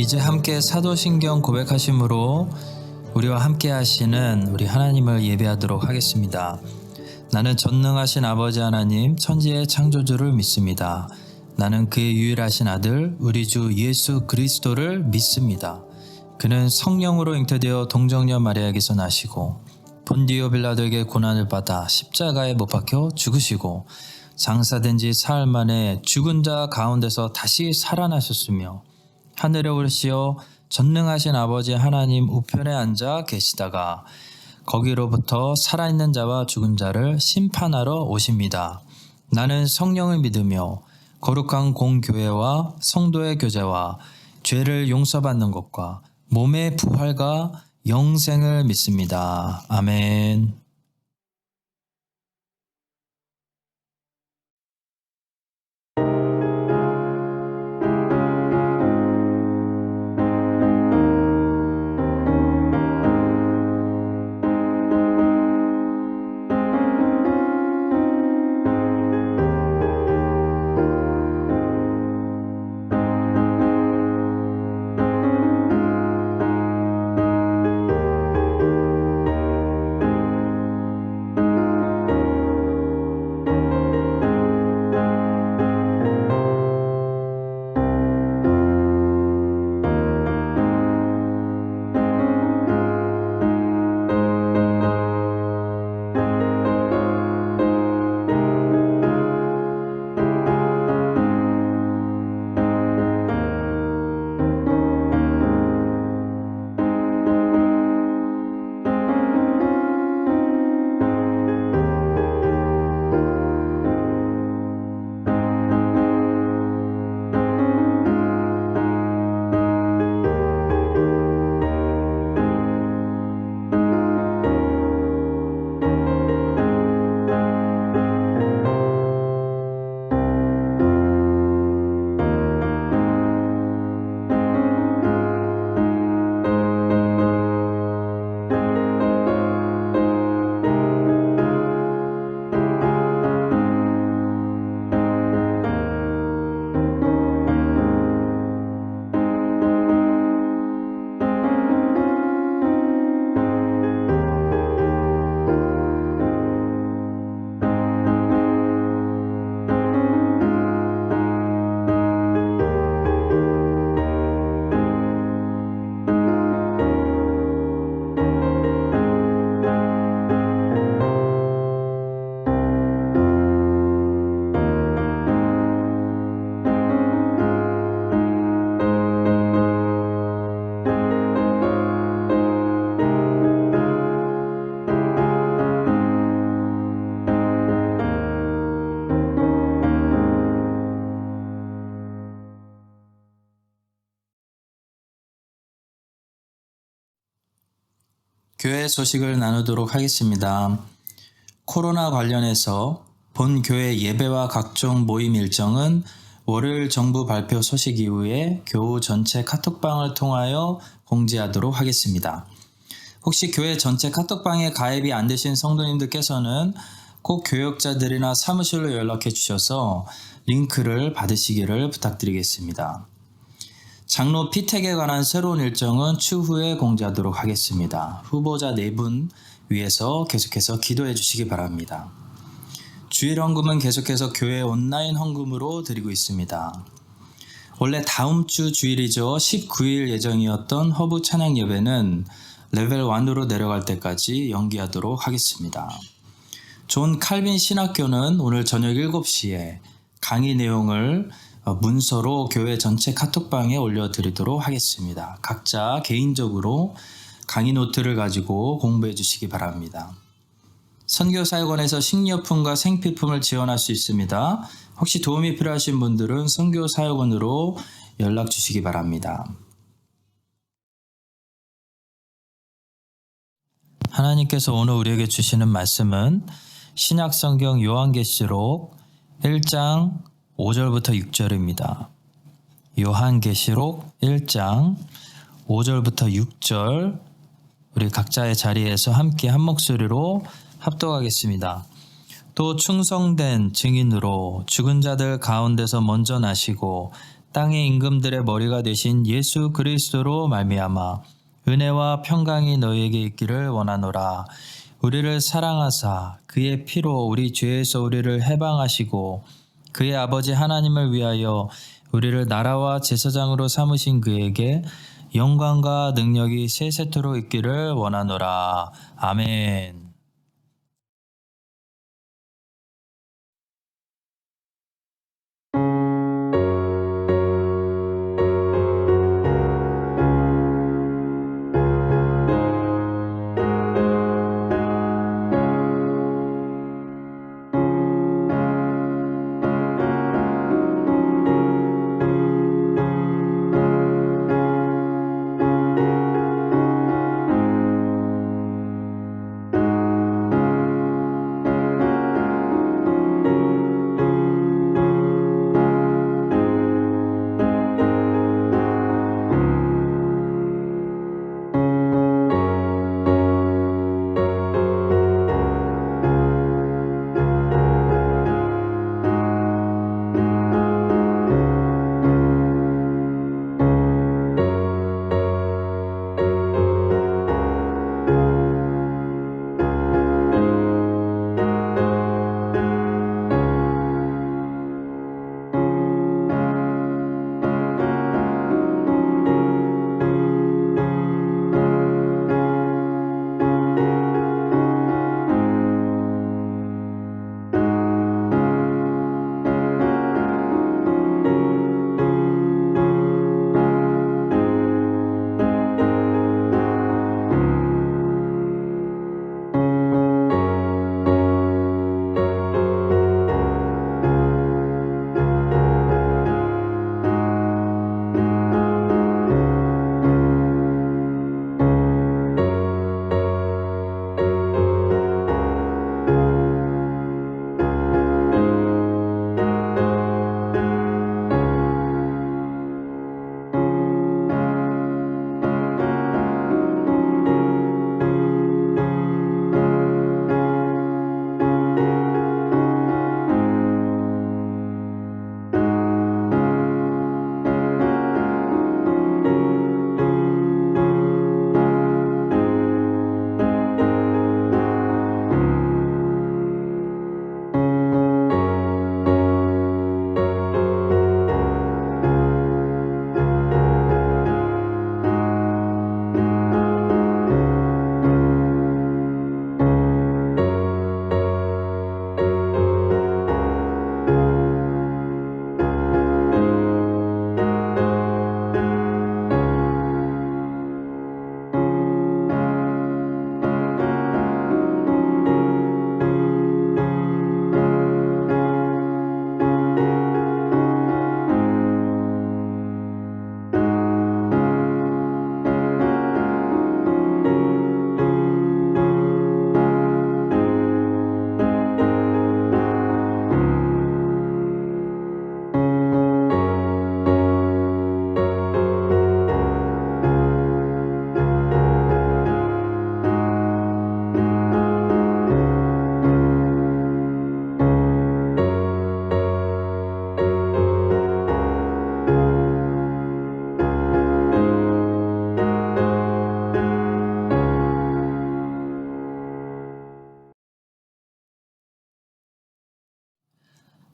이제 함께 사도신경 고백하심으로 우리와 함께 하시는 우리 하나님을 예배하도록 하겠습니다. 나는 전능하신 아버지 하나님 천지의 창조주를 믿습니다. 나는 그의 유일하신 아들 우리 주 예수 그리스도를 믿습니다. 그는 성령으로 잉태되어 동정녀 마리아에게서 나시고 본디오 빌라도에게 고난을 받아 십자가에 못 박혀 죽으시고 장사된 지 사흘 만에 죽은 자 가운데서 다시 살아나셨으며 하늘에 오르시어 전능하신 아버지 하나님 우편에 앉아 계시다가 거기로부터 살아있는 자와 죽은 자를 심판하러 오십니다. 나는 성령을 믿으며 거룩한 공교회와 성도의 교제와 죄를 용서받는 것과 몸의 부활과 영생을 믿습니다. 아멘. 교회 소식을 나누도록 하겠습니다. 코로나 관련해서 본 교회 예배와 각종 모임 일정은 월요일 정부 발표 소식 이후에 교우 전체 카톡방을 통하여 공지하도록 하겠습니다. 혹시 교회 전체 카톡방에 가입이 안 되신 성도님들께서는 꼭 교역자들이나 사무실로 연락해 주셔서 링크를 받으시기를 부탁드리겠습니다. 장로 피택에 관한 새로운 일정은 추후에 공지하도록 하겠습니다. 후보자 4분 위해서 계속해서 기도해 주시기 바랍니다. 주일 헌금은 계속해서 교회 온라인 헌금으로 드리고 있습니다. 원래 다음 주 주일이죠. 19일 예정이었던 허브 찬양 예배는 레벨 1으로 내려갈 때까지 연기하도록 하겠습니다. 존 칼빈 신학교는 오늘 저녁 7시에 강의 내용을 문서로 교회 전체 카톡방에 올려드리도록 하겠습니다. 각자 개인적으로 강의 노트를 가지고 공부해 주시기 바랍니다. 선교사역원에서 식료품과 생필품을 지원할 수 있습니다. 혹시 도움이 필요하신 분들은 선교사역원으로 연락 주시기 바랍니다. 하나님께서 오늘 우리에게 주시는 말씀은 신약성경 요한계시록 1장 5절부터 6절입니다. 요한계시록 1장 5절부터 6절 우리 각자의 자리에서 함께 한 목소리로 합독하겠습니다. 또 충성된 증인으로 죽은 자들 가운데서 먼저 나시고 땅의 임금들의 머리가 되신 예수 그리스도로 말미암아 은혜와 평강이 너희에게 있기를 원하노라. 우리를 사랑하사 그의 피로 우리 죄에서 우리를 해방하시고 그의 아버지 하나님을 위하여 우리를 나라와 제사장으로 삼으신 그에게 영광과 능력이 세세토록 있기를 원하노라. 아멘.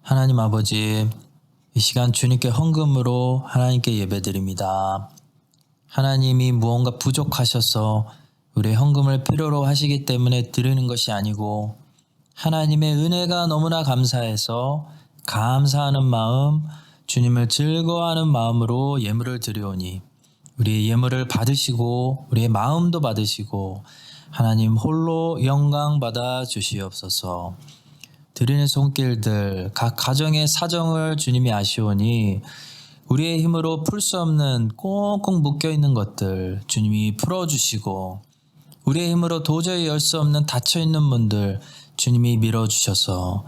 하나님 아버지, 이 시간 주님께 헌금으로 하나님께 예배드립니다. 하나님이 무언가 부족하셔서 우리의 헌금을 필요로 하시기 때문에 드리는 것이 아니고 하나님의 은혜가 너무나 감사해서 감사하는 마음, 주님을 즐거워하는 마음으로 예물을 드리오니 우리의 예물을 받으시고 우리의 마음도 받으시고 하나님 홀로 영광 받아 주시옵소서. 드리는 손길들, 각 가정의 사정을 주님이 아시오니 우리의 힘으로 풀 수 없는 꽁꽁 묶여있는 것들 주님이 풀어주시고 우리의 힘으로 도저히 열 수 없는 닫혀있는 문들 주님이 밀어주셔서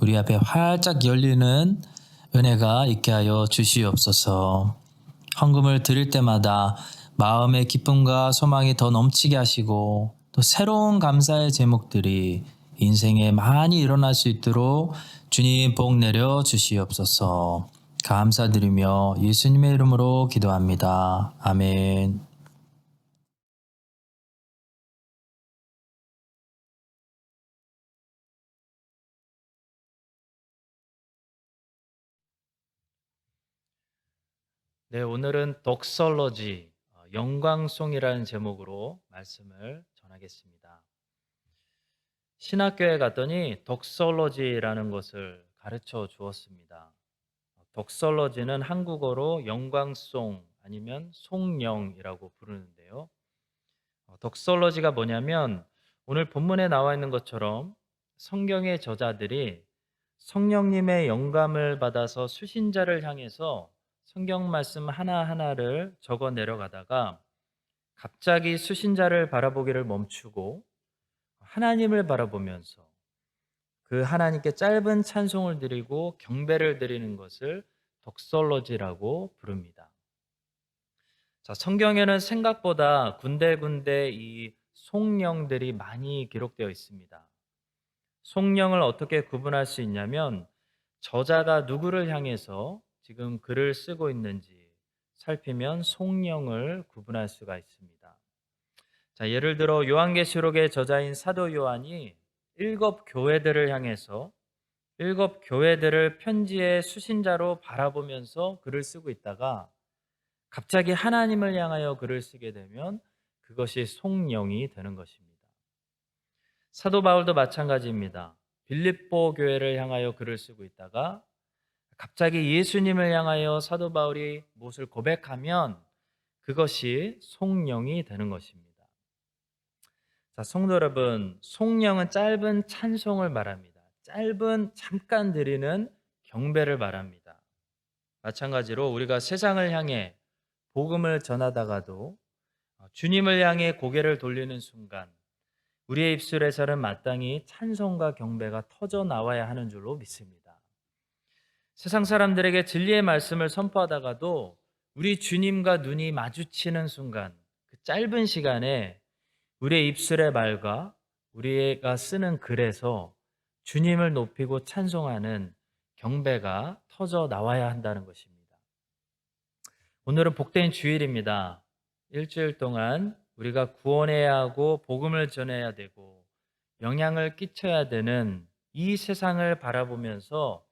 우리 앞에 활짝 열리는 은혜가 있게 하여 주시옵소서. 헌금을 드릴 때마다 마음의 기쁨과 소망이 더 넘치게 하시고 또 새로운 감사의 제목들이 인생에 많이 일어날 수 있도록 주님 복 내려 주시옵소서. 감사드리며 예수님의 이름으로 기도합니다. 아멘. 네, 오늘은 독설러지, 영광송이라는 제목으로 말씀을 전하겠습니다. 신학교에 갔더니 독설러지라는 것을 가르쳐 주었습니다. 독설러지는 한국어로 영광송 아니면 송영이라고 부르는데요. 독설러지가 뭐냐면 오늘 본문에 나와 있는 것처럼 성경의 저자들이 성령님의 영감을 받아서 수신자를 향해서 성경 말씀 하나하나를 적어 내려가다가 갑자기 수신자를 바라보기를 멈추고 하나님을 바라보면서 그 하나님께 짧은 찬송을 드리고 경배를 드리는 것을 독설러지라고 부릅니다. 자, 성경에는 생각보다 군데군데 이 송령들이 많이 기록되어 있습니다. 송령을 어떻게 구분할 수 있냐면 저자가 누구를 향해서 지금 글을 쓰고 있는지 살피면 송령을 구분할 수가 있습니다. 자, 예를 들어 요한계시록의 저자인 사도 요한이 일곱 교회들을 향해서 일곱 교회들을 편지의 수신자로 바라보면서 글을 쓰고 있다가 갑자기 하나님을 향하여 글을 쓰게 되면 그것이 송령이 되는 것입니다. 사도 바울도 마찬가지입니다. 빌립보 교회를 향하여 글을 쓰고 있다가 갑자기 예수님을 향하여 사도 바울이 무엇을 고백하면 그것이 송령이 되는 것입니다. 자, 성도 여러분, 송령은 짧은 찬송을 말합니다. 짧은 잠깐 드리는 경배를 말합니다. 마찬가지로 우리가 세상을 향해 복음을 전하다가도 주님을 향해 고개를 돌리는 순간 우리의 입술에서는 마땅히 찬송과 경배가 터져 나와야 하는 줄로 믿습니다. 세상 사람들에게 진리의 말씀을 선포하다가도 우리 주님과 눈이 마주치는 순간 그 짧은 시간에 우리의 입술의 말과 우리가 쓰는 글에서 주님을 높이고 찬송하는 경배가 터져 나와야 한다는 것입니다. 오늘은 복된 주일입니다. 일주일 동안 우리가 구원해야 하고 복음을 전해야 되고 영향을 끼쳐야 되는 이 세상을 바라보면서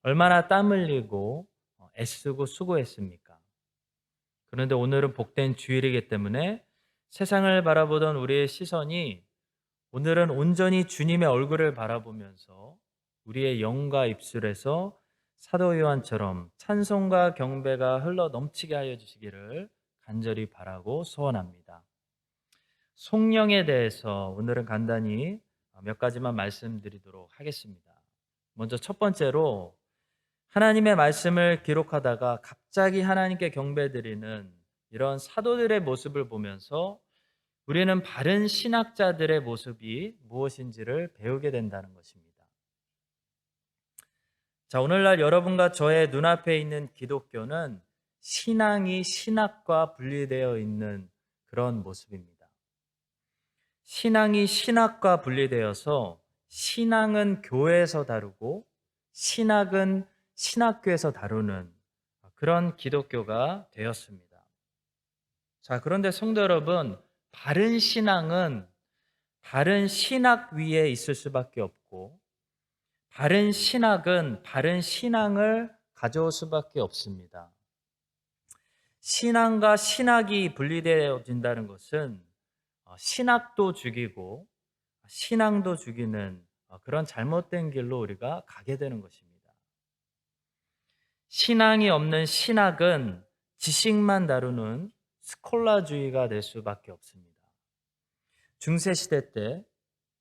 얼마나 땀 흘리고 애쓰고 수고했습니까? 그런데 오늘은 복된 주일이기 때문에 세상을 바라보던 우리의 시선이 오늘은 온전히 주님의 얼굴을 바라보면서 우리의 영과 입술에서 사도 요한처럼 찬송과 경배가 흘러 넘치게 하여 주시기를 간절히 바라고 소원합니다. 송령에 대해서 오늘은 간단히 몇 가지만 말씀드리도록 하겠습니다. 먼저 첫 번째로 하나님의 말씀을 기록하다가 갑자기 하나님께 경배드리는 이런 사도들의 모습을 보면서 우리는 바른 신학자들의 모습이 무엇인지를 배우게 된다는 것입니다. 자, 오늘날 여러분과 저의 눈앞에 있는 기독교는 신앙이 신학과 분리되어 있는 그런 모습입니다. 신앙이 신학과 분리되어서 신앙은 교회에서 다루고 신학은 신학교에서 다루는 그런 기독교가 되었습니다. 자, 그런데 성도 여러분, 바른 신앙은 바른 신학 위에 있을 수밖에 없고 바른 신학은 바른 신앙을 가져올 수밖에 없습니다. 신앙과 신학이 분리되어진다는 것은 신학도 죽이고 신앙도 죽이는 그런 잘못된 길로 우리가 가게 되는 것입니다. 신앙이 없는 신학은 지식만 다루는 스콜라주의가 될 수밖에 없습니다. 중세 시대 때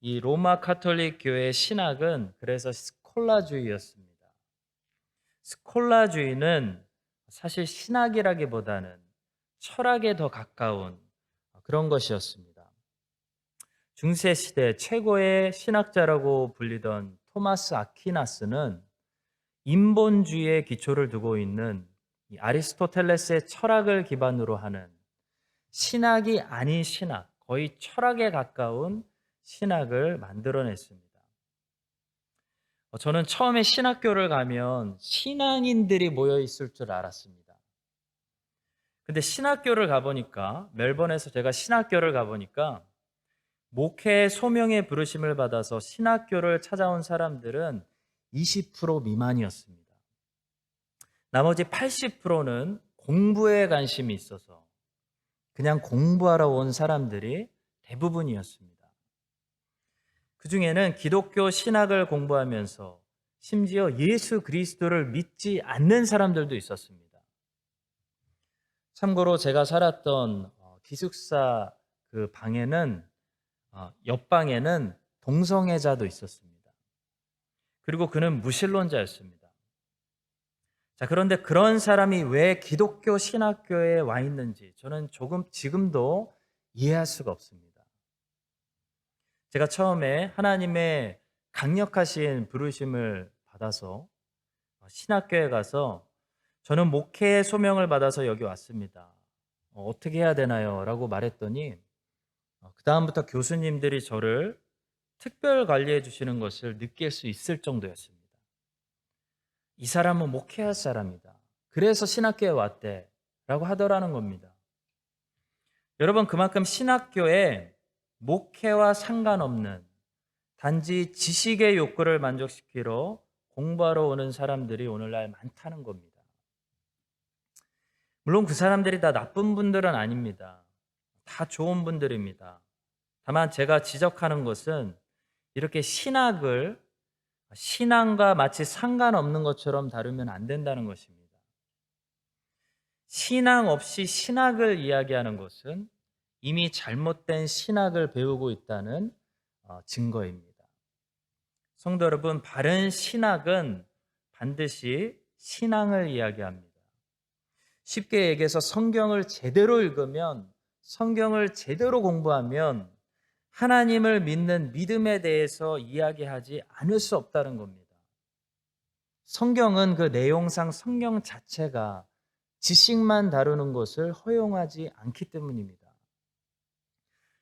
이 로마 카톨릭 교회의 신학은 그래서 스콜라주의였습니다. 스콜라주의는 사실 신학이라기보다는 철학에 더 가까운 그런 것이었습니다. 중세 시대 최고의 신학자라고 불리던 토마스 아퀴나스는 인본주의에 기초를 두고 있는 이 아리스토텔레스의 철학을 기반으로 하는 신학이 아닌 신학, 거의 철학에 가까운 신학을 만들어냈습니다. 저는 처음에 신학교를 가면 신앙인들이 모여 있을 줄 알았습니다. 근데 신학교를 가보니까, 멜번에서 제가 신학교를 가보니까, 목회 소명의 부르심을 받아서 신학교를 찾아온 사람들은 20% 미만이었습니다. 나머지 80%는 공부에 관심이 있어서 그냥 공부하러 온 사람들이 대부분이었습니다. 그 중에는 기독교 신학을 공부하면서 심지어 예수 그리스도를 믿지 않는 사람들도 있었습니다. 참고로 제가 살았던 기숙사 그 방에는 옆방에는 동성애자도 있었습니다. 그리고 그는 무신론자였습니다. 자, 그런데 그런 사람이 왜 기독교 신학교에 와 있는지 저는 조금 지금도 이해할 수가 없습니다. 제가 처음에 하나님의 강력하신 부르심을 받아서 신학교에 가서 저는 목회의 소명을 받아서 여기 왔습니다. 어떻게 해야 되나요? 라고 말했더니 그 다음부터 교수님들이 저를 특별 관리해 주시는 것을 느낄 수 있을 정도였습니다. 이 사람은 목회할 사람이다. 그래서 신학교에 왔대. 라고 하더라는 겁니다. 여러분, 그만큼 신학교에 목회와 상관없는 단지 지식의 욕구를 만족시키러 공부하러 오는 사람들이 오늘날 많다는 겁니다. 물론 그 사람들이 다 나쁜 분들은 아닙니다. 다 좋은 분들입니다. 다만 제가 지적하는 것은 이렇게 신학을 신앙과 마치 상관없는 것처럼 다루면 안 된다는 것입니다. 신앙 없이 신학을 이야기하는 것은 이미 잘못된 신학을 배우고 있다는 증거입니다. 성도 여러분, 바른 신학은 반드시 신앙을 이야기합니다. 쉽게 얘기해서 성경을 제대로 읽으면, 성경을 제대로 공부하면 하나님을 믿는 믿음에 대해서 이야기하지 않을 수 없다는 겁니다. 성경은 그 내용상 성경 자체가 지식만 다루는 것을 허용하지 않기 때문입니다.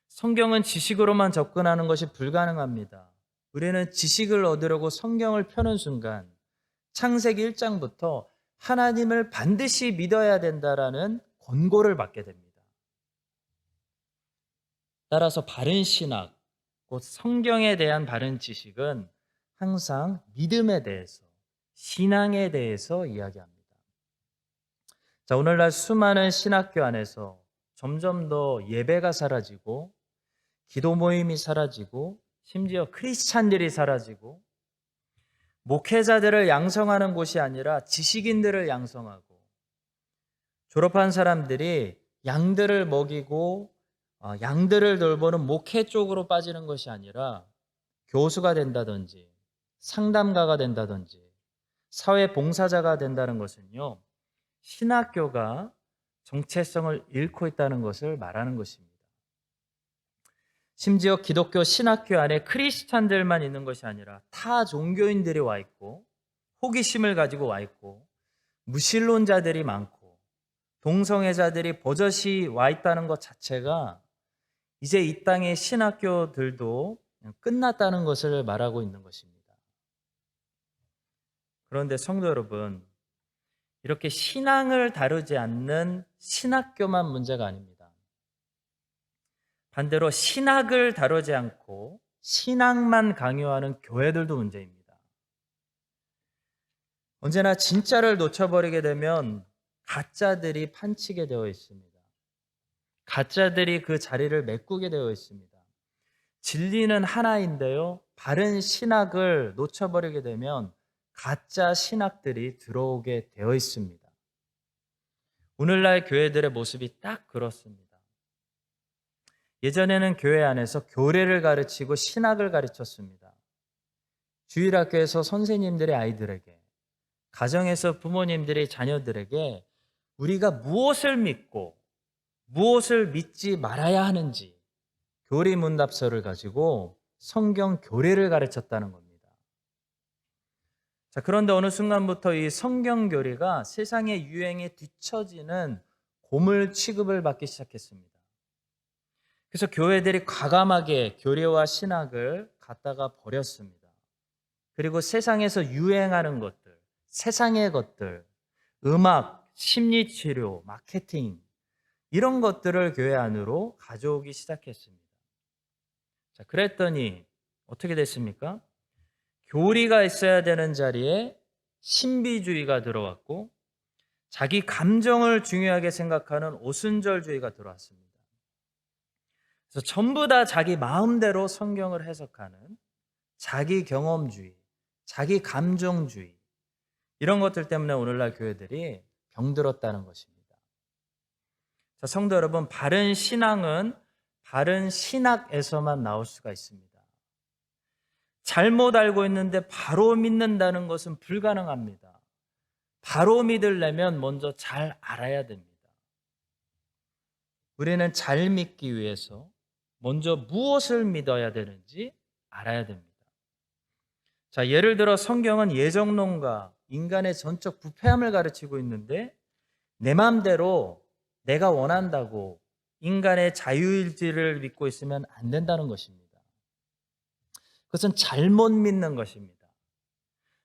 성경은 지식으로만 접근하는 것이 불가능합니다. 우리는 지식을 얻으려고 성경을 펴는 순간 창세기 1장부터 하나님을 반드시 믿어야 된다라는 권고를 받게 됩니다. 따라서 바른 신학, 곧 성경에 대한 바른 지식은 항상 믿음에 대해서, 신앙에 대해서 이야기합니다. 자, 오늘날 수많은 신학교 안에서 점점 더 예배가 사라지고 기도 모임이 사라지고 심지어 크리스찬들이 사라지고 목회자들을 양성하는 곳이 아니라 지식인들을 양성하고 졸업한 사람들이 양들을 먹이고 양들을 돌보는 목회 쪽으로 빠지는 것이 아니라 교수가 된다든지 상담가가 된다든지 사회 봉사자가 된다는 것은요, 신학교가 정체성을 잃고 있다는 것을 말하는 것입니다. 심지어 기독교 신학교 안에 크리스찬들만 있는 것이 아니라 타 종교인들이 와 있고 호기심을 가지고 와 있고 무신론자들이 많고 동성애자들이 버젓이 와 있다는 것 자체가 이제 이 땅의 신학교들도 끝났다는 것을 말하고 있는 것입니다. 그런데 성도 여러분, 이렇게 신앙을 다루지 않는 신학교만 문제가 아닙니다. 반대로 신학을 다루지 않고 신앙만 강요하는 교회들도 문제입니다. 언제나 진짜를 놓쳐버리게 되면 가짜들이 판치게 되어 있습니다. 가짜들이 그 자리를 메꾸게 되어 있습니다. 진리는 하나인데요, 바른 신학을 놓쳐버리게 되면 가짜 신학들이 들어오게 되어 있습니다. 오늘날 교회들의 모습이 딱 그렇습니다. 예전에는 교회 안에서 교례를 가르치고 신학을 가르쳤습니다. 주일학교에서 선생님들의 아이들에게, 가정에서 부모님들의 자녀들에게 우리가 무엇을 믿고 무엇을 믿지 말아야 하는지 교리문답서를 가지고 성경 교례를 가르쳤다는 겁니다. 자, 그런데 어느 순간부터 이 성경 교리가 세상의 유행에 뒤처지는 고물 취급을 받기 시작했습니다. 그래서 교회들이 과감하게 교리와 신학을 갖다가 버렸습니다. 그리고 세상에서 유행하는 것들, 세상의 것들, 음악, 심리치료, 마케팅 이런 것들을 교회 안으로 가져오기 시작했습니다. 자, 그랬더니 어떻게 됐습니까? 교리가 있어야 되는 자리에 신비주의가 들어왔고 자기 감정을 중요하게 생각하는 오순절주의가 들어왔습니다. 그래서 전부 다 자기 마음대로 성경을 해석하는 자기 경험주의, 자기 감정주의 이런 것들 때문에 오늘날 교회들이 병들었다는 것입니다. 자, 성도 여러분, 바른 신앙은 바른 신학에서만 나올 수가 있습니다. 잘못 알고 있는데 바로 믿는다는 것은 불가능합니다. 바로 믿으려면 먼저 잘 알아야 됩니다. 우리는 잘 믿기 위해서 먼저 무엇을 믿어야 되는지 알아야 됩니다. 자, 예를 들어 성경은 예정론과 인간의 전적 부패함을 가르치고 있는데 내 마음대로 내가 원한다고 인간의 자유일지를 믿고 있으면 안 된다는 것입니다. 그것은 잘못 믿는 것입니다.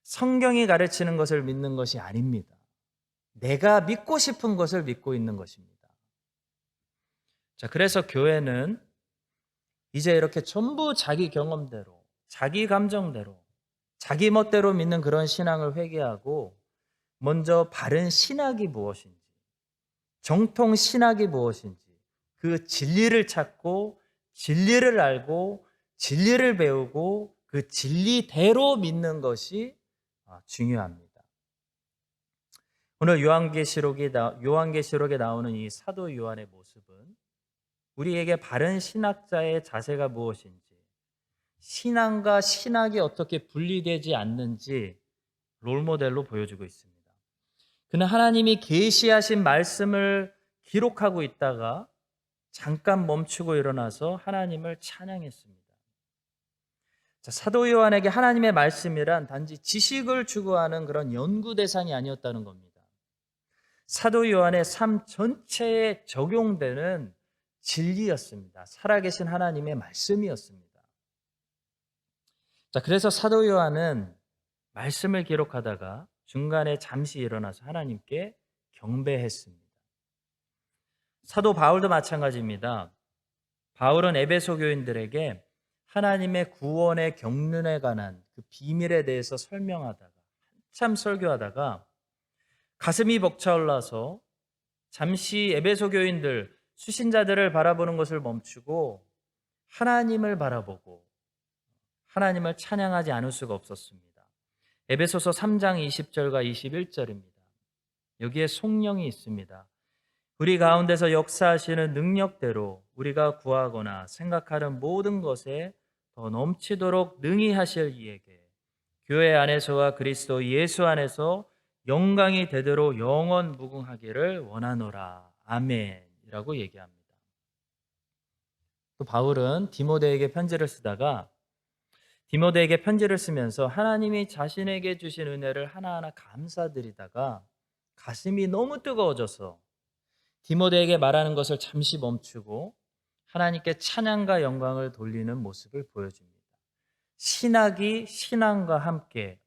성경이 가르치는 것을 믿는 것이 아닙니다. 내가 믿고 싶은 것을 믿고 있는 것입니다. 자, 그래서 교회는 이제 이렇게 전부 자기 경험대로, 자기 감정대로, 자기 멋대로 믿는 그런 신앙을 회개하고 먼저 바른 신학이 무엇인지, 정통 신학이 무엇인지, 그 진리를 찾고 진리를 알고 진리를 배우고 그 진리대로 믿는 것이 중요합니다. 오늘 요한계시록에 나오는 이 사도 요한의 모습은 우리에게 바른 신학자의 자세가 무엇인지, 신앙과 신학이 어떻게 분리되지 않는지 롤모델로 보여주고 있습니다. 그는 하나님이 계시하신 말씀을 기록하고 있다가 잠깐 멈추고 일어나서 하나님을 찬양했습니다. 자, 사도 요한에게 하나님의 말씀이란 단지 지식을 추구하는 그런 연구 대상이 아니었다는 겁니다. 사도 요한의 삶 전체에 적용되는 진리였습니다. 살아계신 하나님의 말씀이었습니다. 자, 그래서 사도 요한은 말씀을 기록하다가 중간에 잠시 일어나서 하나님께 경배했습니다. 사도 바울도 마찬가지입니다. 바울은 에베소 교인들에게 하나님의 구원의 경륜에 관한 그 비밀에 대해서 설명하다가 한참 설교하다가 가슴이 벅차올라서 잠시 에베소 교인들 수신자들을 바라보는 것을 멈추고 하나님을 바라보고 하나님을 찬양하지 않을 수가 없었습니다. 에베소서 3장 20절과 21절입니다. 여기에 송령이 있습니다. 우리 가운데서 역사하시는 능력대로 우리가 구하거나 생각하는 모든 것에 더 넘치도록 능히 하실 이에게 교회 안에서와 그리스도 예수 안에서 영광이 되도록 영원 무궁하기를 원하노라. 아멘이라고 얘기합니다. 또 바울은 디모데에게 편지를 쓰다가 디모데에게 편지를 쓰면서 하나님이 자신에게 주신 은혜를 하나하나 감사드리다가 가슴이 너무 뜨거워져서 디모데에게 말하는 것을 잠시 멈추고 하나님께 찬양과 영광을 돌리는 모습을 보여줍니다. 신학이 신앙과 함께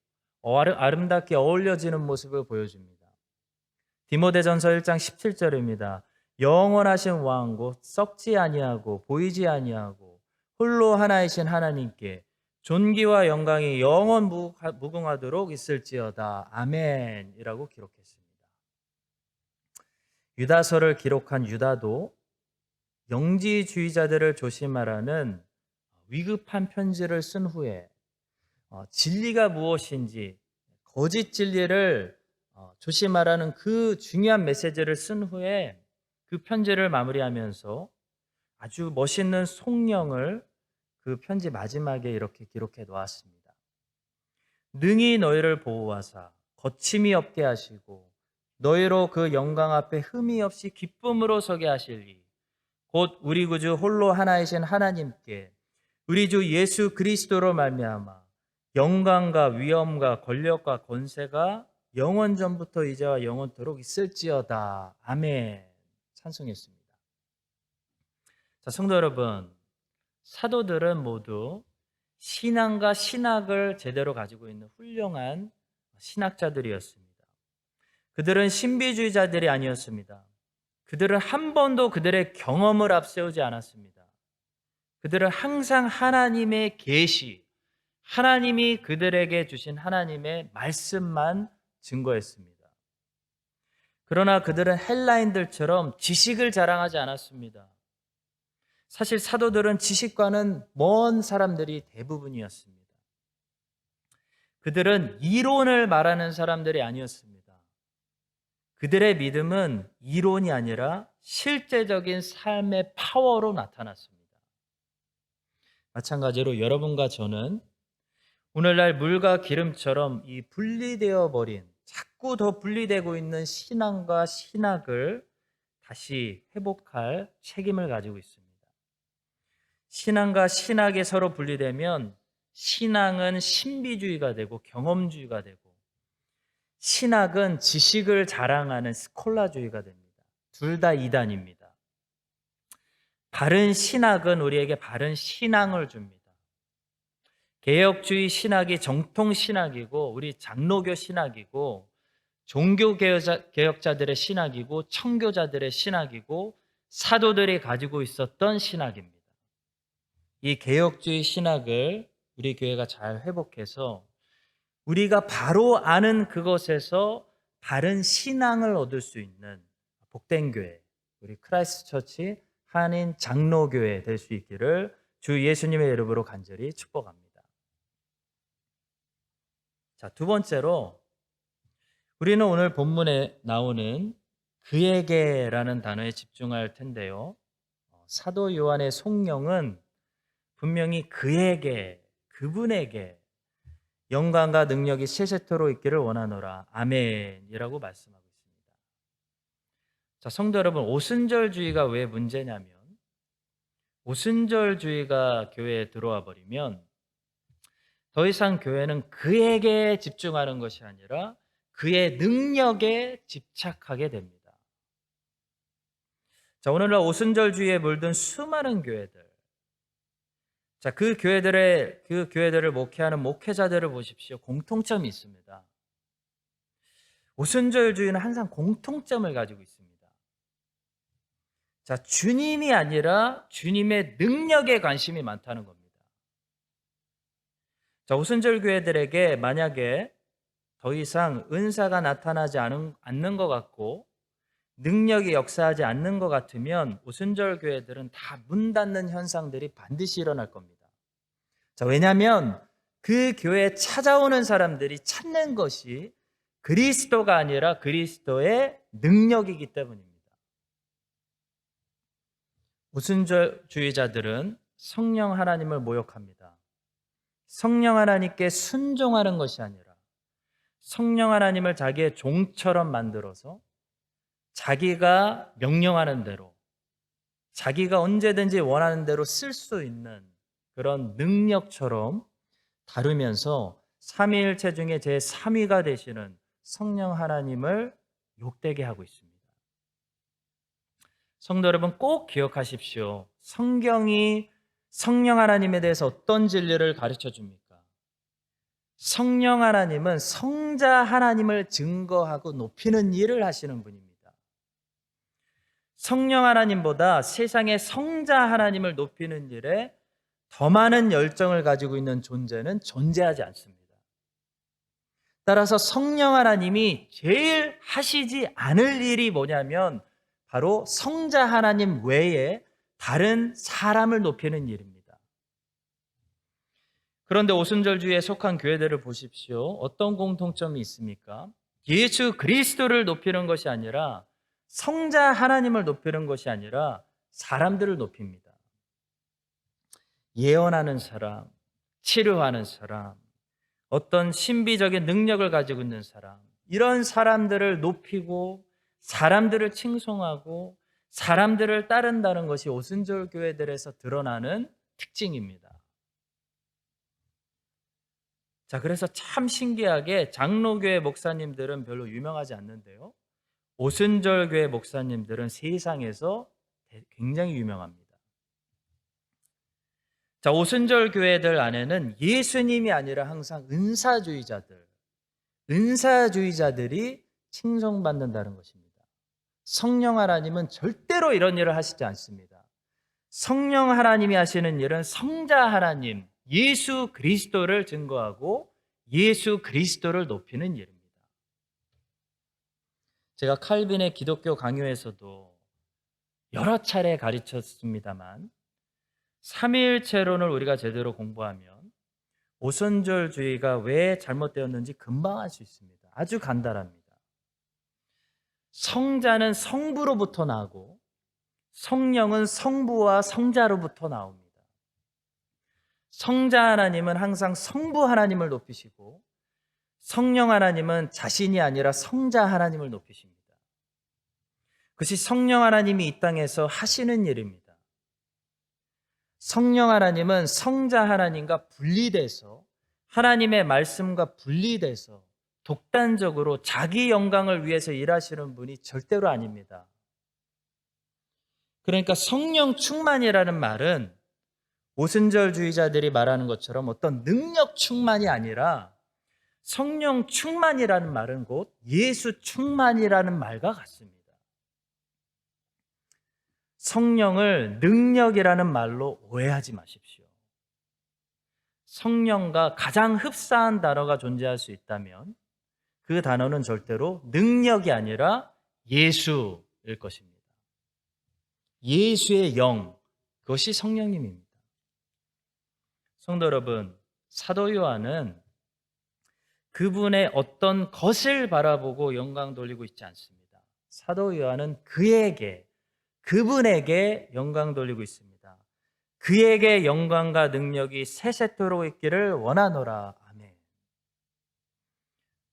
아름답게 어울려지는 모습을 보여줍니다. 디모데전서 1장 17절입니다. 영원하신 왕 곧 썩지 아니하고 보이지 아니하고 홀로 하나이신 하나님께 존귀와 영광이 영원 무궁하도록 있을지어다. 아멘이라고 기록했습니다. 유다서를 기록한 유다도 영지주의자들을 조심하라는 위급한 편지를 쓴 후에 진리가 무엇인지 거짓 진리를 조심하라는 그 중요한 메시지를 쓴 후에 그 편지를 마무리하면서 아주 멋있는 송령을 그 편지 마지막에 이렇게 기록해 놓았습니다. 능히 너희를 보호하사 거침이 없게 하시고 너희로 그 영광 앞에 흠이 없이 기쁨으로 서게 하시리. 곧 우리 구주 홀로 하나이신 하나님께 우리 주 예수 그리스도로 말미암아 영광과 위엄과 권력과 권세가 영원 전부터 이제와 영원토록 있을지어다. 아멘. 찬송했습니다. 자, 성도 여러분, 사도들은 모두 신앙과 신학을 제대로 가지고 있는 훌륭한 신학자들이었습니다. 그들은 신비주의자들이 아니었습니다. 그들은 한 번도 그들의 경험을 앞세우지 않았습니다. 그들은 항상 하나님의 계시, 하나님이 그들에게 주신 하나님의 말씀만 증거했습니다. 그러나 그들은 헬라인들처럼 지식을 자랑하지 않았습니다. 사실 사도들은 지식과는 먼 사람들이 대부분이었습니다. 그들은 이론을 말하는 사람들이 아니었습니다. 그들의 믿음은 이론이 아니라 실제적인 삶의 파워로 나타났습니다. 마찬가지로 여러분과 저는 오늘날 물과 기름처럼 이 분리되어 버린, 자꾸 더 분리되고 있는 신앙과 신학을 다시 회복할 책임을 가지고 있습니다. 신앙과 신학이 서로 분리되면 신앙은 신비주의가 되고 경험주의가 되고, 신학은 지식을 자랑하는 스콜라주의가 됩니다. 둘 다 이단입니다. 바른 신학은 우리에게 바른 신앙을 줍니다. 개혁주의 신학이 정통 신학이고, 우리 장로교 신학이고, 종교개혁자들의 신학이고, 청교자들의 신학이고, 사도들이 가지고 있었던 신학입니다. 이 개혁주의 신학을 우리 교회가 잘 회복해서 우리가 바로 아는 그것에서 바른 신앙을 얻을 수 있는 복된 교회, 우리 크라이스트 처치 한인 장로교회 될 수 있기를 주 예수님의 이름으로 간절히 축복합니다. 자, 두 번째로 우리는 오늘 본문에 나오는 그에게라는 단어에 집중할 텐데요. 사도 요한의 송영은 분명히 그에게, 그분에게 영광과 능력이 세세토록 있기를 원하노라. 아멘이라고 말씀하고 있습니다. 자, 성도 여러분, 오순절주의가 왜 문제냐면, 오순절주의가 교회에 들어와 버리면 더 이상 교회는 그에게 집중하는 것이 아니라 그의 능력에 집착하게 됩니다. 자, 오늘날 오순절주의에 물든 수많은 교회들, 자, 그 교회들을 목회하는 목회자들을 보십시오. 공통점이 있습니다. 오순절주의는 항상 공통점을 가지고 있습니다. 자, 주님이 아니라 주님의 능력에 관심이 많다는 겁니다. 자, 오순절 교회들에게 만약에 더 이상 은사가 나타나지 않는 것 같고 능력이 역사하지 않는 것 같으면 오순절 교회들은 다 문 닫는 현상들이 반드시 일어날 겁니다. 자, 왜냐하면 그 교회에 찾아오는 사람들이 찾는 것이 그리스도가 아니라 그리스도의 능력이기 때문입니다. 오순절주의자들은 성령 하나님을 모욕합니다. 성령 하나님께 순종하는 것이 아니라 성령 하나님을 자기의 종처럼 만들어서 자기가 명령하는 대로, 자기가 언제든지 원하는 대로 쓸 수 있는 그런 능력처럼 다루면서 삼위일체 중에 제3위가 되시는 성령 하나님을 욕되게 하고 있습니다. 성도 여러분, 꼭 기억하십시오. 성경이 성령 하나님에 대해서 어떤 진리를 가르쳐 줍니까? 성령 하나님은 성자 하나님을 증거하고 높이는 일을 하시는 분입니다. 성령 하나님보다 세상의 성자 하나님을 높이는 일에 더 많은 열정을 가지고 있는 존재는 존재하지 않습니다. 따라서 성령 하나님이 제일 하시지 않을 일이 뭐냐면 바로 성자 하나님 외에 다른 사람을 높이는 일입니다. 그런데 오순절주의에 속한 교회들을 보십시오. 어떤 공통점이 있습니까? 예수 그리스도를 높이는 것이 아니라 성자 하나님을 높이는 것이 아니라 사람들을 높입니다. 예언하는 사람, 치료하는 사람, 어떤 신비적인 능력을 가지고 있는 사람, 이런 사람들을 높이고 사람들을 칭송하고 사람들을 따른다는 것이 오순절 교회들에서 드러나는 특징입니다. 자, 그래서 참 신기하게 장로교회 목사님들은 별로 유명하지 않는데요, 오순절 교회 목사님들은 세상에서 굉장히 유명합니다. 자, 오순절 교회들 안에는 예수님이 아니라 항상 은사주의자들이 칭송받는다는 것입니다. 성령 하나님은 절대로 이런 일을 하시지 않습니다. 성령 하나님이 하시는 일은 성자 하나님, 예수 그리스도를 증거하고 예수 그리스도를 높이는 일입니다. 제가 칼빈의 기독교 강요에서도 여러 차례 가르쳤습니다만 삼위일체론을 우리가 제대로 공부하면 오순절주의가 왜 잘못되었는지 금방 알 수 있습니다. 아주 간단합니다. 성자는 성부로부터 나오고 성령은 성부와 성자로부터 나옵니다. 성자 하나님은 항상 성부 하나님을 높이시고 성령 하나님은 자신이 아니라 성자 하나님을 높이십니다. 그것이 성령 하나님이 이 땅에서 하시는 일입니다. 성령 하나님은 성자 하나님과 분리돼서 하나님의 말씀과 분리돼서 독단적으로 자기 영광을 위해서 일하시는 분이 절대로 아닙니다. 그러니까 성령 충만이라는 말은 오순절주의자들이 말하는 것처럼 어떤 능력 충만이 아니라 성령 충만이라는 말은 곧 예수 충만이라는 말과 같습니다. 성령을 능력이라는 말로 오해하지 마십시오. 성령과 가장 흡사한 단어가 존재할 수 있다면 그 단어는 절대로 능력이 아니라 예수일 것입니다. 예수의 영, 그것이 성령님입니다. 성도 여러분, 사도 요한은 그분의 어떤 것을 바라보고 영광 돌리고 있지 않습니다. 사도 요한은 그분에게 영광 돌리고 있습니다. 그에게 영광과 능력이 세세토록 있기를 원하노라. 아멘.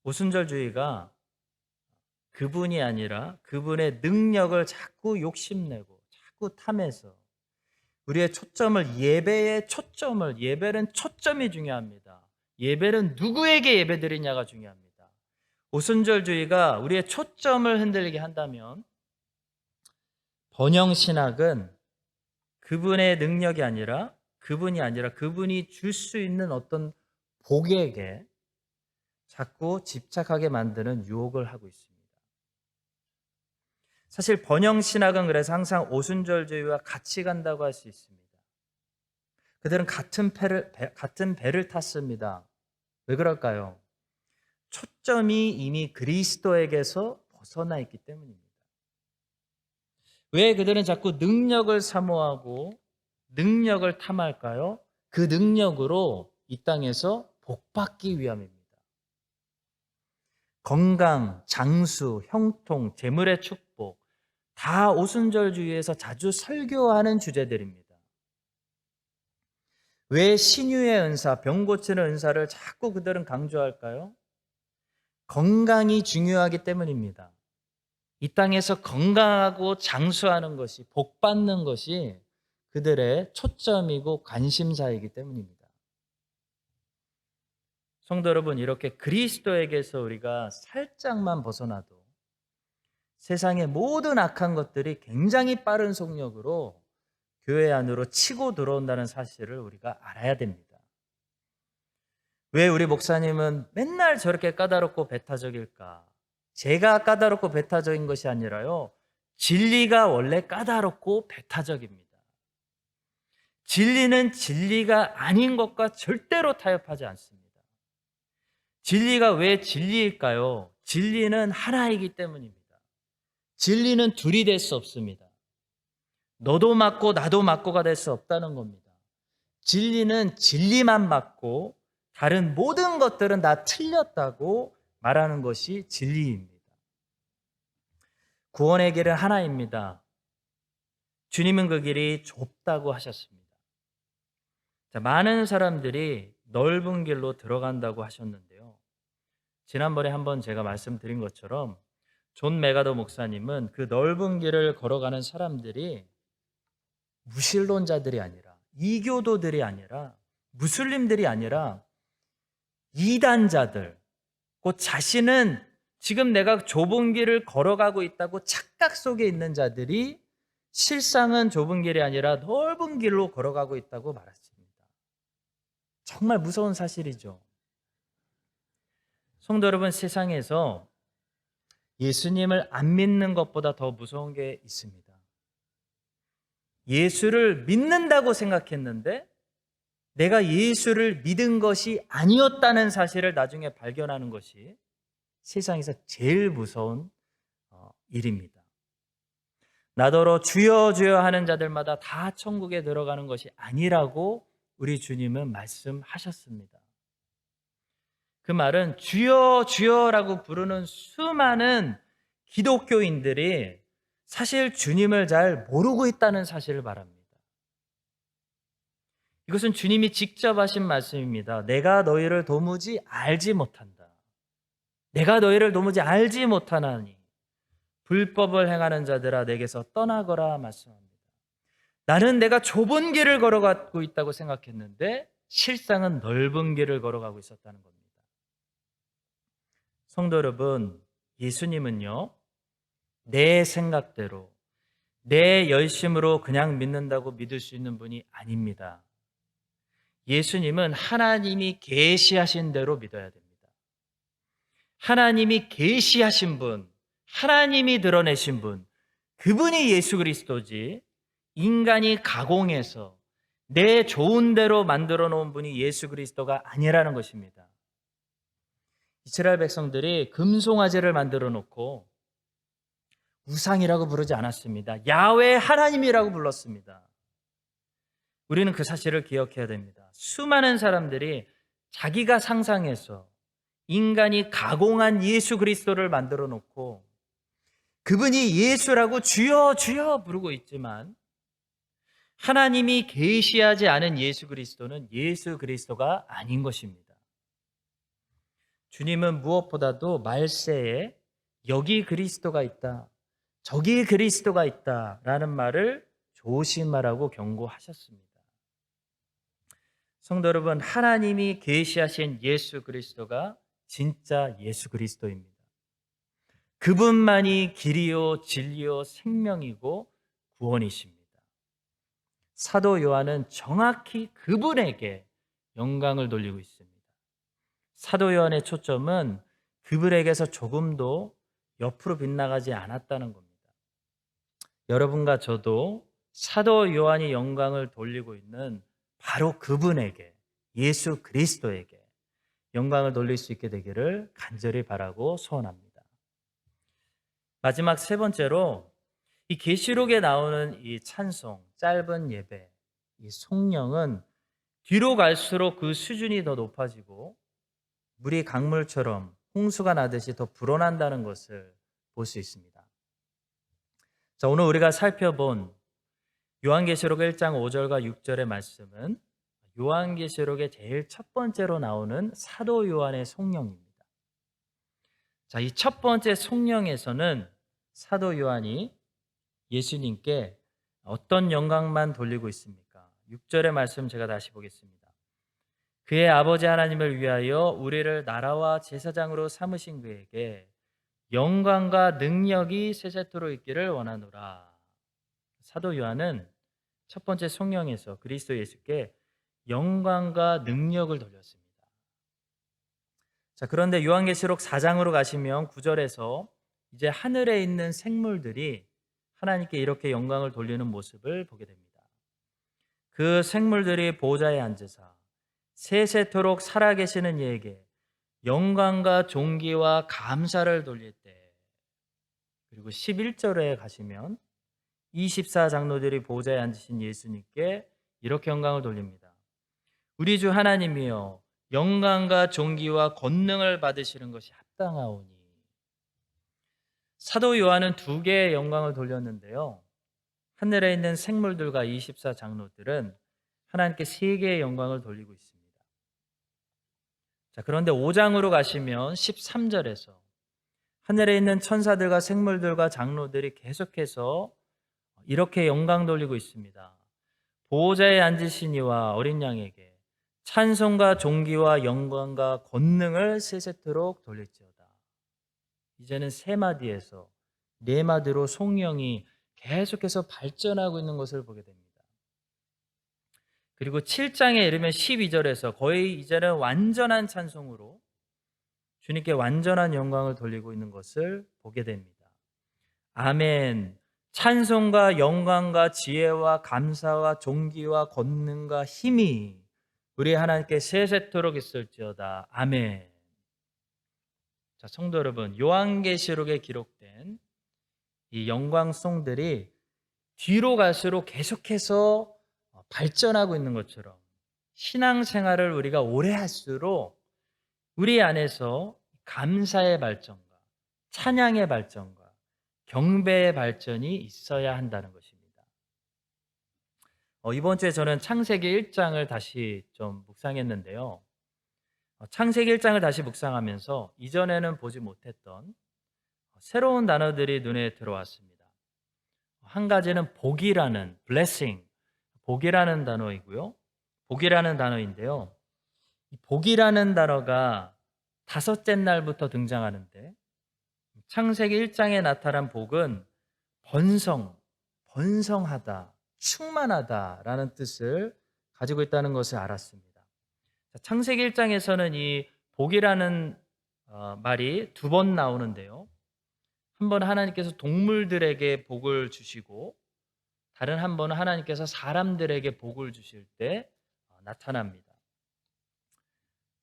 오순절주의가 그분이 아니라 그분의 능력을 자꾸 욕심내고 자꾸 탐해서 우리의 초점을 예배는 초점이 중요합니다. 예배는 누구에게 예배드리냐가 중요합니다. 오순절주의가 우리의 초점을 흔들리게 한다면 번영신학은 그분의 능력이 아니라 그분이 줄 수 있는 어떤 복에게 자꾸 집착하게 만드는 유혹을 하고 있습니다. 사실 번영신학은 그래서 항상 오순절주의와 같이 간다고 할 수 있습니다. 그들은 같은 배를 탔습니다. 왜 그럴까요? 초점이 이미 그리스도에게서 벗어나 있기 때문입니다. 왜 그들은 자꾸 능력을 사모하고 능력을 탐할까요? 그 능력으로 이 땅에서 복받기 위함입니다. 건강, 장수, 형통, 재물의 축복, 다 오순절주의에서 자주 설교하는 주제들입니다. 왜 신유의 은사, 병 고치는 은사를 자꾸 그들은 강조할까요? 건강이 중요하기 때문입니다. 이 땅에서 건강하고 장수하는 것이, 복 받는 것이 그들의 초점이고 관심사이기 때문입니다. 성도 여러분, 이렇게 그리스도에게서 우리가 살짝만 벗어나도 세상의 모든 악한 것들이 굉장히 빠른 속력으로 교회 안으로 치고 들어온다는 사실을 우리가 알아야 됩니다. 왜 우리 목사님은 맨날 저렇게 까다롭고 배타적일까? 제가 까다롭고 배타적인 것이 아니라요, 진리가 원래 까다롭고 배타적입니다. 진리는 진리가 아닌 것과 절대로 타협하지 않습니다. 진리가 왜 진리일까요? 진리는 하나이기 때문입니다. 진리는 둘이 될 수 없습니다. 너도 맞고 나도 맞고가 될 수 없다는 겁니다. 진리는 진리만 맞고 다른 모든 것들은 다 틀렸다고 말하는 것이 진리입니다. 구원의 길은 하나입니다. 주님은 그 길이 좁다고 하셨습니다. 자, 많은 사람들이 넓은 길로 들어간다고 하셨는데요. 지난번에 한번 제가 말씀드린 것처럼 존 메가더 목사님은 그 넓은 길을 걸어가는 사람들이 무신론자들이 아니라, 이교도들이 아니라, 무슬림들이 아니라 이단자들, 곧 자신은 지금 내가 좁은 길을 걸어가고 있다고 착각 속에 있는 자들이 실상은 좁은 길이 아니라 넓은 길로 걸어가고 있다고 말했습니다. 정말 무서운 사실이죠. 성도 여러분, 세상에서 예수님을 안 믿는 것보다 더 무서운 게 있습니다. 예수를 믿는다고 생각했는데 내가 예수를 믿은 것이 아니었다는 사실을 나중에 발견하는 것이 세상에서 제일 무서운 일입니다. 나더러 주여 주여 하는 자들마다 다 천국에 들어가는 것이 아니라고 우리 주님은 말씀하셨습니다. 그 말은 주여 주여라고 부르는 수많은 기독교인들이 사실 주님을 잘 모르고 있다는 사실을 말합니다. 이것은 주님이 직접 하신 말씀입니다. 내가 너희를 도무지 알지 못한다. 내가 너희를 도무지 알지 못하나니 불법을 행하는 자들아 내게서 떠나거라 말씀합니다. 나는 내가 좁은 길을 걸어가고 있다고 생각했는데 실상은 넓은 길을 걸어가고 있었다는 겁니다. 성도 여러분, 예수님은요, 내 생각대로, 내 열심으로 그냥 믿는다고 믿을 수 있는 분이 아닙니다. 예수님은 하나님이 계시하신 대로 믿어야 됩니다. 하나님이 계시하신 분, 하나님이 드러내신 분, 그분이 예수 그리스도지 인간이 가공해서 내 좋은 대로 만들어 놓은 분이 예수 그리스도가 아니라는 것입니다. 이스라엘 백성들이 금송아지를 만들어 놓고 우상이라고 부르지 않았습니다. 야훼 하나님이라고 불렀습니다. 우리는 그 사실을 기억해야 됩니다. 수많은 사람들이 자기가 상상해서 인간이 가공한 예수 그리스도를 만들어 놓고 그분이 예수라고 주여 주여 부르고 있지만 하나님이 계시하지 않은 예수 그리스도는 예수 그리스도가 아닌 것입니다. 주님은 무엇보다도 말세에 여기 그리스도가 있다, 저기 그리스도가 있다라는 말을 조심하라고 경고하셨습니다. 성도 여러분, 하나님이 계시하신 예수 그리스도가 진짜 예수 그리스도입니다. 그분만이 길이요 진리요 생명이고 구원이십니다. 사도 요한은 정확히 그분에게 영광을 돌리고 있습니다. 사도 요한의 초점은 그분에게서 조금도 옆으로 빗나가지 않았다는 겁니다. 여러분과 저도 사도 요한이 영광을 돌리고 있는 바로 그분에게, 예수 그리스도에게 영광을 돌릴 수 있게 되기를 간절히 바라고 소원합니다. 마지막 세 번째로 이 계시록에 나오는 이 찬송, 짧은 예배, 이 송령은 뒤로 갈수록 그 수준이 더 높아지고 물이 강물처럼 홍수가 나듯이 더 불어난다는 것을 볼 수 있습니다. 자, 오늘 우리가 살펴본 요한계시록 1장 5절과 6절의 말씀은 요한계시록의 제일 첫 번째로 나오는 사도 요한의 송령입니다. 자, 이 첫 번째 송령에서는 사도 요한이 예수님께 어떤 영광만 돌리고 있습니까? 6절의 말씀 제가 다시 보겠습니다. 그의 아버지 하나님을 위하여 우리를 나라와 제사장으로 삼으신 그에게 영광과 능력이 세세토록 있기를 원하노라. 사도 요한은 첫 번째 송령에서 그리스도 예수께 영광과 능력을 돌렸습니다. 자, 그런데 요한계시록 4장으로 가시면 9절에서 이제 하늘에 있는 생물들이 하나님께 이렇게 영광을 돌리는 모습을 보게 됩니다. 그 생물들이 보좌에 앉으사 세세토록 살아계시는 이에게 영광과 존귀와 감사를 돌릴 때, 그리고 11절에 가시면 24장로들이 보좌에 앉으신 예수님께 이렇게 영광을 돌립니다. 우리 주 하나님이여, 영광과 존귀와 권능을 받으시는 것이 합당하오니. 사도 요한은 두 개의 영광을 돌렸는데요, 하늘에 있는 생물들과 24장로들은 하나님께 세 개의 영광을 돌리고 있습니다. 자, 그런데 5장으로 가시면 13절에서 하늘에 있는 천사들과 생물들과 장로들이 계속해서 이렇게 영광 돌리고 있습니다. 보호자에 앉으신 이와 어린 양에게 찬송과 존귀와 영광과 권능을 세세토록 돌릴지어다. 이제는 세 마디에서 네 마디로 송령이 계속해서 발전하고 있는 것을 보게 됩니다. 그리고 7장에 이르면 12절에서 거의 이제는 완전한 찬송으로 주님께 완전한 영광을 돌리고 있는 것을 보게 됩니다. 아멘. 찬송과 영광과 지혜와 감사와 존귀와 권능과 힘이 우리 하나님께 세세토록 있을지어다. 아멘. 자, 성도 여러분, 요한계시록에 기록된 이 영광송들이 뒤로 갈수록 계속해서 발전하고 있는 것처럼 신앙생활을 우리가 오래 할수록 우리 안에서 감사의 발전과 찬양의 발전과 경배의 발전이 있어야 한다는 것입니다. 이번 주에 저는 창세기 1장을 다시 좀 묵상했는데요. 창세기 1장을 다시 묵상하면서 이전에는 보지 못했던 새로운 단어들이 눈에 들어왔습니다. 한 가지는 복이라는 blessing, 복이라는 단어이고요. 복이라는 단어인데요. 이 복이라는 단어가 다섯째 날부터 등장하는데 창세기 1장에 나타난 복은 번성, 번성하다, 충만하다라는 뜻을 가지고 있다는 것을 알았습니다. 창세기 1장에서는 이 복이라는 말이 두 번 나오는데요. 한 번 하나님께서 동물들에게 복을 주시고 다른 한 번은 하나님께서 사람들에게 복을 주실 때 나타납니다.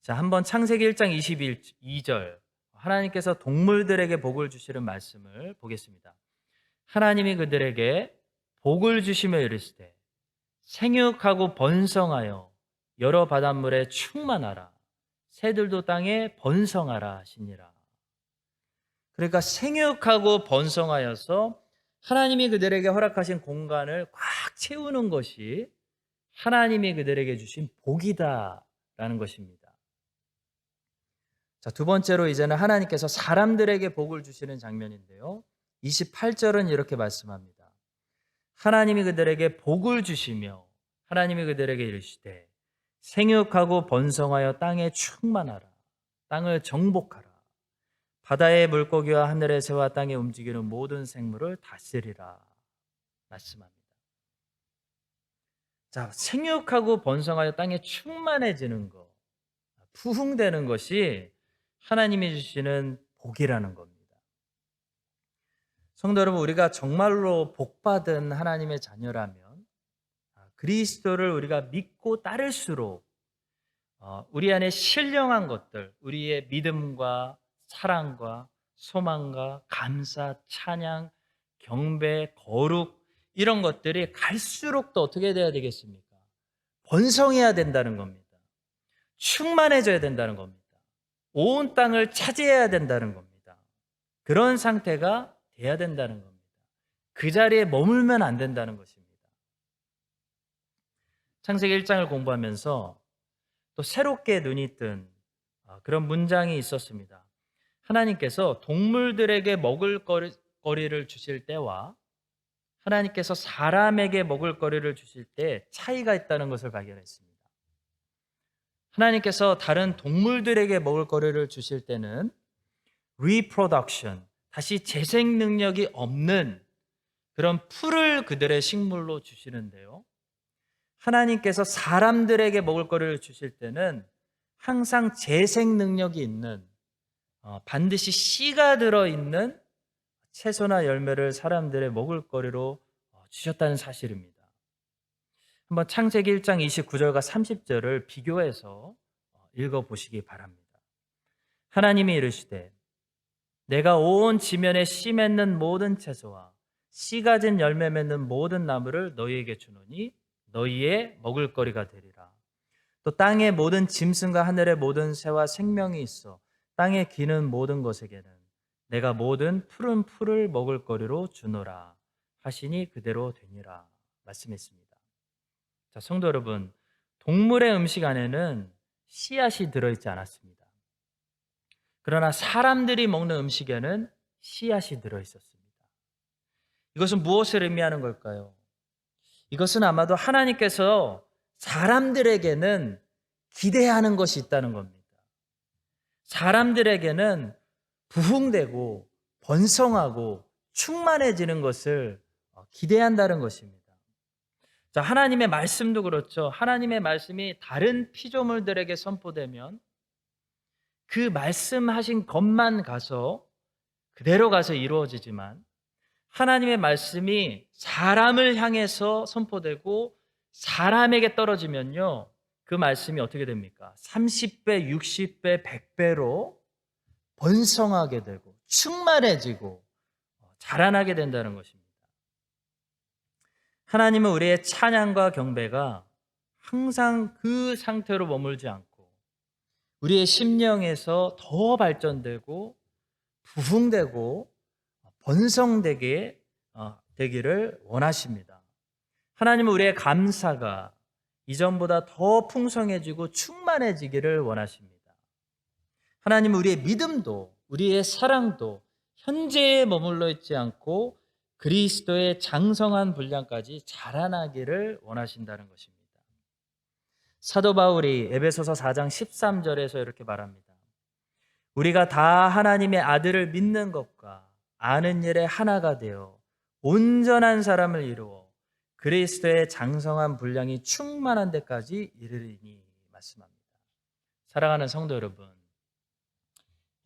자, 한번 창세기 1장 22절 하나님께서 동물들에게 복을 주시는 말씀을 보겠습니다. 하나님이 그들에게 복을 주시며 이르시되 생육하고 번성하여 여러 바닷물에 충만하라 새들도 땅에 번성하라 하시니라. 그러니까 생육하고 번성하여서 하나님이 그들에게 허락하신 공간을 꽉 채우는 것이 하나님이 그들에게 주신 복이다라는 것입니다. 자, 두 번째로 이제는 하나님께서 사람들에게 복을 주시는 장면인데요. 28절은 이렇게 말씀합니다. 하나님이 그들에게 복을 주시며 하나님이 그들에게 이르시되 생육하고 번성하여 땅에 충만하라. 땅을 정복하라. 바다의 물고기와 하늘의 새와 땅에 움직이는 모든 생물을 다스리라 말씀합니다. 자, 생육하고 번성하여 땅에 충만해지는 것, 부흥되는 것이 하나님이 주시는 복이라는 겁니다. 성도 여러분, 우리가 정말로 복받은 하나님의 자녀라면 그리스도를 우리가 믿고 따를수록 우리 안에 신령한 것들, 우리의 믿음과 사랑과 소망과 감사, 찬양, 경배, 거룩 이런 것들이 갈수록 더 어떻게 돼야 되겠습니까? 번성해야 된다는 겁니다. 충만해져야 된다는 겁니다. 온 땅을 차지해야 된다는 겁니다. 그런 상태가 돼야 된다는 겁니다. 그 자리에 머물면 안 된다는 것입니다. 창세기 1장을 공부하면서 또 새롭게 눈이 뜬 그런 문장이 있었습니다. 하나님께서 동물들에게 먹을 거리를 주실 때와 하나님께서 사람에게 먹을 거리를 주실 때 차이가 있다는 것을 발견했습니다. 하나님께서 다른 동물들에게 먹을 거리를 주실 때는 reproduction, 다시 재생 능력이 없는 그런 풀을 그들의 식물로 주시는데요. 하나님께서 사람들에게 먹을 거리를 주실 때는 항상 재생 능력이 있는 반드시 씨가 들어있는 채소나 열매를 사람들의 먹을 거리로 주셨다는 사실입니다. 한번 창세기 1장 29절과 30절을 비교해서 읽어보시기 바랍니다. 하나님이 이르시되 내가 온 지면에 씨 맺는 모든 채소와 씨 가진 열매 맺는 모든 나무를 너희에게 주노니 너희의 먹을 거리가 되리라. 또 땅의 모든 짐승과 하늘의 모든 새와 생명이 있어 땅에 기는 모든 것에게는 내가 모든 푸른 풀을 먹을 거리로 주노라 하시니 그대로 되니라 말씀했습니다. 자, 성도 여러분, 동물의 음식 안에는 씨앗이 들어있지 않았습니다. 그러나 사람들이 먹는 음식에는 씨앗이 들어있었습니다. 이것은 무엇을 의미하는 걸까요? 이것은 아마도 하나님께서 사람들에게는 기대하는 것이 있다는 겁니다. 사람들에게는 부흥되고 번성하고 충만해지는 것을 기대한다는 것입니다. 자, 하나님의 말씀도 그렇죠. 하나님의 말씀이 다른 피조물들에게 선포되면 그 말씀하신 것만 가서 그대로 가서 이루어지지만, 하나님의 말씀이 사람을 향해서 선포되고 사람에게 떨어지면요, 그 말씀이 어떻게 됩니까? 30배, 60배, 100배로 번성하게 되고 충만해지고 자라나게 된다는 것입니다. 하나님은 우리의 찬양과 경배가 항상 그 상태로 머물지 않고 우리의 심령에서 더 발전되고 부흥되고 번성되게 되기를 원하십니다. 하나님은 우리의 감사가 이전보다 더 풍성해지고 충만해지기를 원하십니다. 하나님은 우리의 믿음도 우리의 사랑도 현재에 머물러 있지 않고 그리스도의 장성한 분량까지 자라나기를 원하신다는 것입니다. 사도 바울이 에베소서 4장 13절에서 이렇게 말합니다. 우리가 다 하나님의 아들을 믿는 것과 아는 일에 하나가 되어 온전한 사람을 이루어 그리스도의 장성한 분량이 충만한 데까지 이르리니 말씀합니다. 사랑하는 성도 여러분,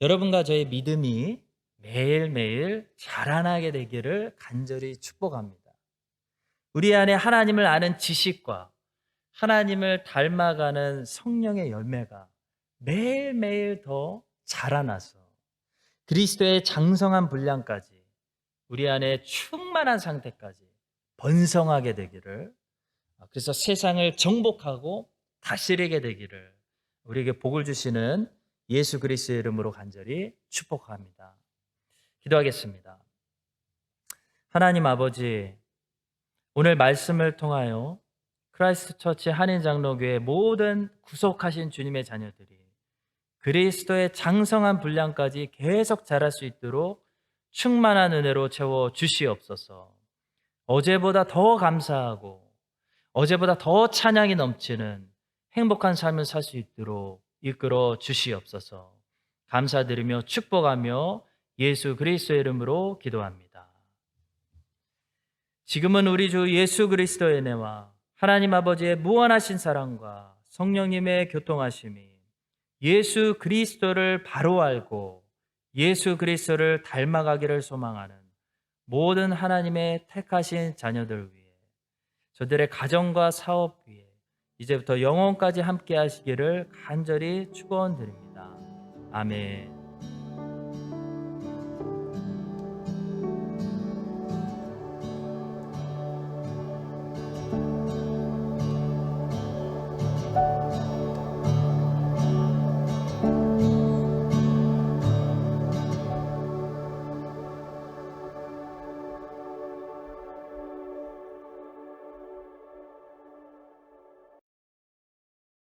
여러분과 저의 믿음이 매일매일 자라나게 되기를 간절히 축복합니다. 우리 안에 하나님을 아는 지식과 하나님을 닮아가는 성령의 열매가 매일매일 더 자라나서 그리스도의 장성한 분량까지 우리 안에 충만한 상태까지 번성하게 되기를, 그래서 세상을 정복하고 다스리게 되기를 우리에게 복을 주시는 예수 그리스도의 이름으로 간절히 축복합니다. 기도하겠습니다. 하나님 아버지, 오늘 말씀을 통하여 크라이스트 처치 한인장로교회 모든 구속하신 주님의 자녀들이 그리스도의 장성한 분량까지 계속 자랄 수 있도록 충만한 은혜로 채워 주시옵소서. 어제보다 더 감사하고 어제보다 더 찬양이 넘치는 행복한 삶을 살 수 있도록 이끌어 주시옵소서. 감사드리며 축복하며 예수 그리스도의 이름으로 기도합니다. 지금은 우리 주 예수 그리스도의 은혜와 하나님 아버지의 무한하신 사랑과 성령님의 교통하심이 예수 그리스도를 바로 알고 예수 그리스도를 닮아가기를 소망하는 모든 하나님의 택하신 자녀들 위해, 저들의 가정과 사업 위에 이제부터 영원까지 함께 하시기를 간절히 축원드립니다. 아멘.